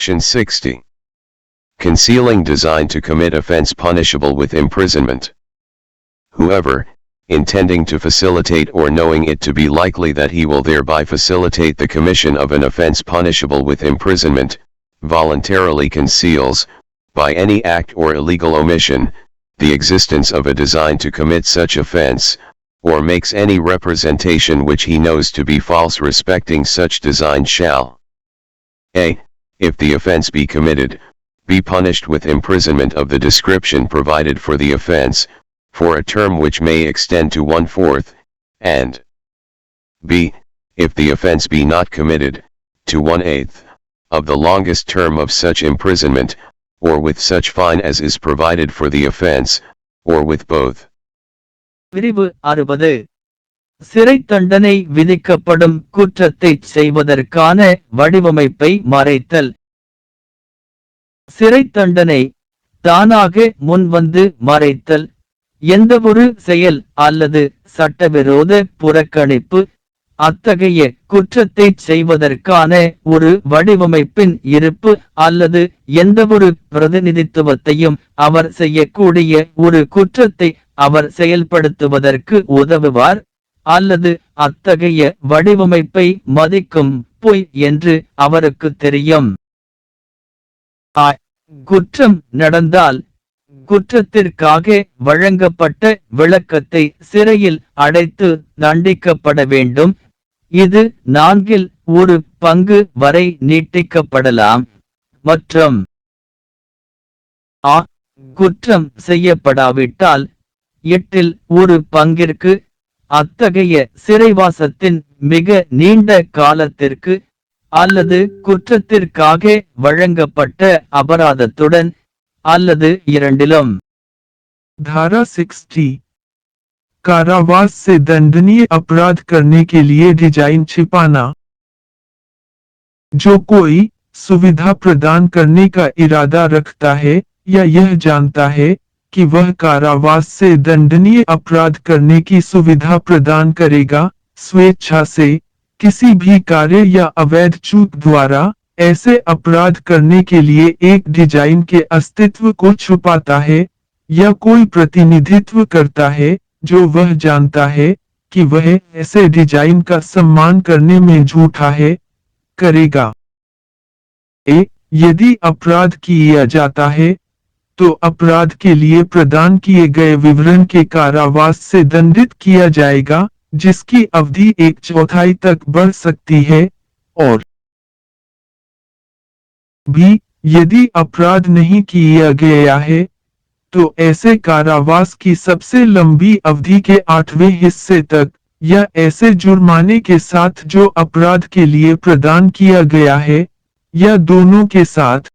Section 60. Concealing design to commit offense punishable with imprisonment. Whoever, intending to facilitate or knowing it to be likely that he will thereby facilitate the commission of an offense punishable with imprisonment, voluntarily conceals, by any act or illegal omission, the existence of a design to commit such offense, or makes any representation which he knows to be false respecting such design shall a. If the offense be committed, be punished with imprisonment of the description provided for the offense, for a term which may extend to 1/4, and b. If the offense be not committed, to 1/8, of the longest term of such imprisonment, or with such fine as is provided for the offense, or with both. பிரிவு 60. சிறை தண்டனை விதிக்கப்படும் குற்றத்தைச் செய்வதற்கான வடிவமைப்பை மறைத்தல். சிறை தண்டனை தானாக முன்வந்து மறைத்தல் எந்தவொரு செயல் அல்லது சட்டவிரோத புறக்கணிப்பு அத்தகைய குற்றத்தைச் செய்வதற்கான ஒரு வடிவமைப்பின் இருப்பு அல்லது எந்தவொரு பிரதிநிதித்துவத்தையும் அவர் செய்யக்கூடிய ஒரு குற்றத்தை அவர் செயல்படுத்துவதற்கு உதவுவார் அல்லது அத்தகைய வடிவமைப்பை மதிக்கும் பொய் என்று அவருக்கு தெரியும். குற்றம் நடந்தால் குற்றத்திற்காக வழங்கப்பட்ட விளக்கத்தை சிறையில் அடைத்து தண்டிக்கப்பட வேண்டும். இது 1/4 வரை நீட்டிக்கப்படலாம். மற்றும் குற்றம் செய்யப்படாவிட்டால் 1/8 அத்தகைய சிறைவாசத்தின் மிக நீண்ட காலத்திற்கு அல்லது குற்றத்திற்காக வழங்கப்பட்ட அபராதத்துடன் அல்லது இரண்டிலும். धारा 60 कारावास से दंडनीय अपराध करने के लिए डिजाइन छिपाना। जो कोई सुविधा प्रदान करने का इरादा रखता है या यह जानता है कि वह कारावास से दंडनीय अपराध करने की सुविधा प्रदान करेगा, स्वेच्छा से किसी भी कार्य या अवैध चूक द्वारा ऐसे अपराध करने के लिए एक डिजाइन के अस्तित्व को छुपाता है या कोई प्रतिनिधित्व करता है जो वह जानता है कि वह ऐसे डिजाइन का सम्मान करने में झूठा है, करेगा। यदि अपराध किया जाता है तो अपराध के लिए प्रदान किए गए विवरण के कारावास से दंडित किया जाएगा, जिसकी अवधि 1/4 तक बढ़ सकती है, और भी यदि अपराध नहीं किया गया है तो ऐसे कारावास की सबसे लंबी अवधि के 8वें हिस्से तक या ऐसे जुर्माने के साथ जो अपराध के लिए प्रदान किया गया है या दोनों के साथ